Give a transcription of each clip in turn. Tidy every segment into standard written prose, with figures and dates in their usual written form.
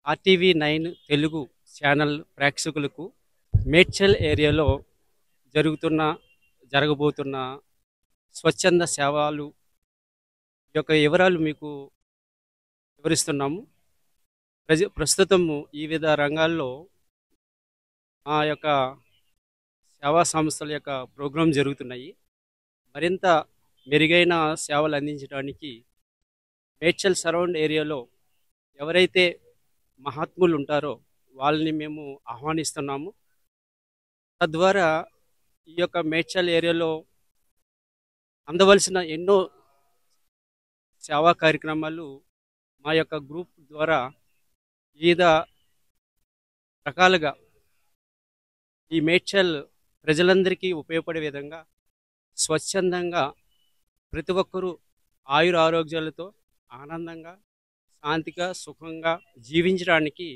RTV9 Telugu channel ప్రేక్షకులకు మేడ్చల్ ఏరియాలో జరుగుతున్న జరగబోతున్న స్వచ్ఛంద సేవలు యొక్క వివరాలు మీకు వివరిస్తున్నాము. ప్రస్తుతము వివిధ రంగాల్లో ఆ యొక్క సేవా సంస్థల యొక్క ప్రోగ్రాం జరుగుతున్నాయి. మరింత మెరుగైన సేవలు అందించడానికి మేడ్చల్ సరౌండ్ ఏరియాలో ఎవరైతే మహాత్ములు ఉంటారో వాళ్ళని మేము ఆహ్వానిస్తున్నాము. తద్వారా ఈ యొక్క మేడ్చల్ ఏరియాలో అందవలసిన ఎన్నో సేవా కార్యక్రమాలు మా యొక్క గ్రూప్ ద్వారా వివిధ రకాలుగా ఈ మేడ్చల్ ప్రజలందరికీ ఉపయోగపడే విధంగా స్వచ్ఛందంగా ప్రతి ఒక్కరూ ఆయుర ఆరోగ్యాలతో ఆనందంగా శాంతిగా సుఖంగా జీవించడానికి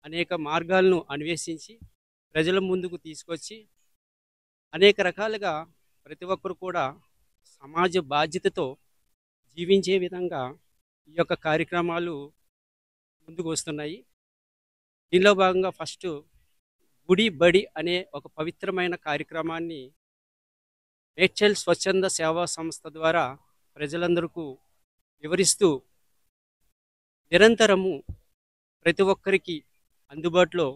అనేక మార్గాలను అన్వేషించి ప్రజల ముందుకు తీసుకొచ్చి అనేక రకాలుగా ప్రతి ఒక్కరు కూడా సమాజ బాధ్యతతో జీవించే విధంగా ఈ యొక్క కార్యక్రమాలు ముందుకు వస్తున్నాయి. దీనిలో భాగంగా ఫస్ట్ గుడి బడి అనే ఒక పవిత్రమైన కార్యక్రమాన్ని మేడ్చల్ స్వచ్ఛంద సేవా సంస్థ ద్వారా ప్రజలందరికీ వివరిస్తూ నిరంతరము ప్రతి ఒక్కరికి అందుబాటులో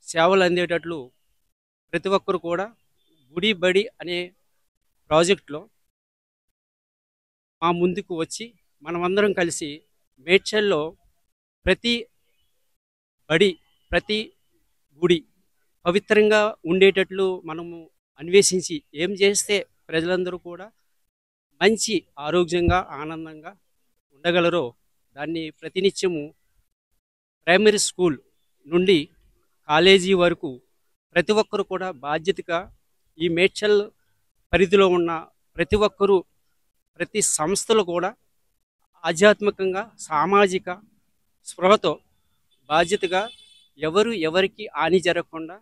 సేవలు అందేటట్లు ప్రతి ఒక్కరు కూడా గుడి బడి అనే ప్రాజెక్టులో మా ముందుకు వచ్చి మనమందరం కలిసి మేడ్చల్లో ప్రతి బడి ప్రతి గుడి పవిత్రంగా ఉండేటట్లు మనము అన్వేషించి ఏం చేస్తే ప్రజలందరూ కూడా మంచి ఆరోగ్యంగా ఆనందంగా ఉండగలరో దాన్ని ప్రతినిత్యము ప్రైమరీ స్కూల్ నుండి కాలేజీ వరకు ప్రతి ఒక్కరు కూడా బాధ్యతగా ఈ మేడ్చల్ పరిధిలో ఉన్న ప్రతి ఒక్కరూ ప్రతి సంస్థలు కూడా ఆధ్యాత్మికంగా సామాజిక స్పృహతో బాధ్యతగా ఎవరికి హాని జరగకుండా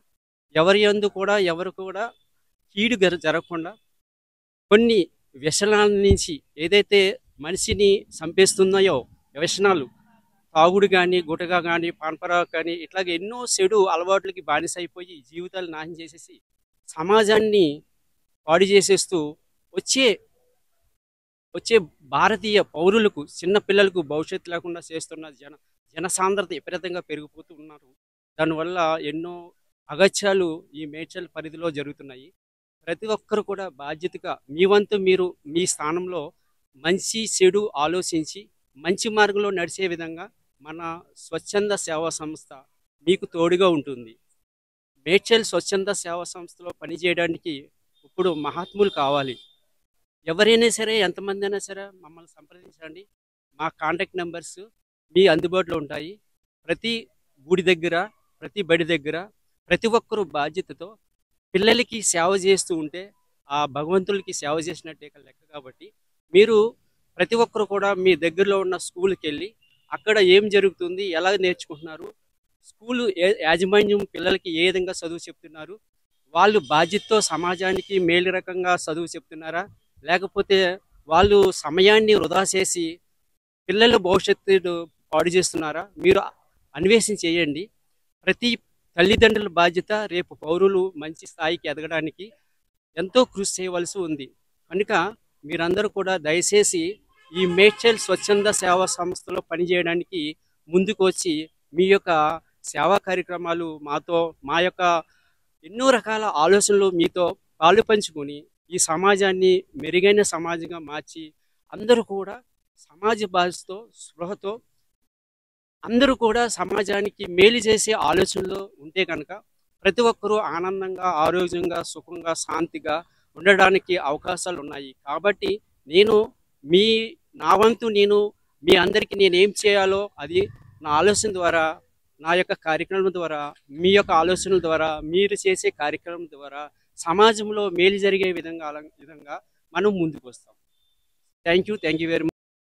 ఎవరి యందు కూడా ఎవరు కూడా కీడు జరగకుండా కొన్ని వ్యసనాల నుంచి ఏదైతే మనిషిని చంపేస్తున్నాయో వ్యసనాలు తాగుడు కానీ గుటగా కానీ పాన్పరా కానీ ఇట్లాగే ఎన్నో చెడు అలవాట్లకి బానిసైపోయి జీవితాలు నాశనం చేసేసి సమాజాన్ని పాడు చేసేస్తూ వచ్చే భారతీయ పౌరులకు చిన్నపిల్లలకు భవిష్యత్తు లేకుండా చేస్తున్న జనసాంద్రత విపరీతంగా పెరిగిపోతూ ఉన్నారు. దానివల్ల ఎన్నో అగత్యాలు ఈ మేడ్చల్ పరిధిలో జరుగుతున్నాయి. ప్రతి ఒక్కరు కూడా బాధ్యతగా మీ వంతు మీరు మీ స్థానంలో మంచి చెడు ఆలోచించి మంచి మార్గంలో నడిచే విధంగా మన స్వచ్ఛంద సేవా సంస్థ మీకు తోడుగా ఉంటుంది. మేడ్చల్ స్వచ్ఛంద సేవా సంస్థలో పనిచేయడానికి ఇప్పుడు మహాత్ములు కావాలి. ఎవరైనా సరే ఎంతమంది అయినా సరే మమ్మల్ని సంప్రదించండి. మా కాంటాక్ట్ నెంబర్స్ మీ అందుబాటులో ఉంటాయి. ప్రతి గుడి దగ్గర ప్రతి బడి దగ్గర ప్రతి ఒక్కరూ బాధ్యతతో పిల్లలకి సేవ చేస్తూ ఉంటే ఆ భగవంతులకి సేవ చేసినట్టే లెక్క. కాబట్టి మీరు ప్రతి ఒక్కరు కూడా మీ దగ్గరలో ఉన్న స్కూల్కి వెళ్ళి అక్కడ ఏం జరుగుతుంది, ఎలా నేర్చుకుంటున్నారు, స్కూలు యాజమాన్యం పిల్లలకి ఏ విధంగా చదువు చెప్తున్నారు, వాళ్ళు బాధ్యతతో సమాజానికి మేలు రకంగా చదువు చెప్తున్నారా, లేకపోతే వాళ్ళు సమయాన్ని వృధా చేసి పిల్లల భవిష్యత్తు పాడు చేస్తున్నారా, మీరు అన్వేషణ చేయండి. ప్రతి తల్లిదండ్రుల బాధ్యత రేపు పౌరులు మంచి స్థాయికి ఎదగడానికి ఎంతో కృషి చేయవలసి ఉంది. కనుక మీరందరూ కూడా దయచేసి ఈ మేడ్చల్ స్వచ్ఛంద సేవా సంస్థలో పనిచేయడానికి ముందుకు వచ్చి మీ యొక్క సేవా కార్యక్రమాలు మాతో మా యొక్క ఎన్నో రకాల ఆలోచనలు మీతో పాలు పంచుకొని ఈ సమాజాన్ని మెరుగైన సమాజంగా మార్చి అందరూ కూడా సమాజ బాధ్యతతో స్పృహతో అందరూ కూడా సమాజానికి మేలు చేసే ఆలోచనలో ఉంటే కనుక ప్రతి ఒక్కరూ ఆనందంగా ఆరోగ్యంగా సుఖంగా శాంతిగా ఉండడానికి అవకాశాలు ఉన్నాయి. కాబట్టి నా వంతు మీ అందరికీ నేనేం చేయాలో అది నా ఆలోచన ద్వారా నా యొక్క కార్యక్రమం ద్వారా మీ యొక్క ఆలోచనల ద్వారా మీరు చేసే కార్యక్రమం ద్వారా సమాజంలో మేలు జరిగే విధంగా మనం ముందుకు వస్తాం. Thank you very much.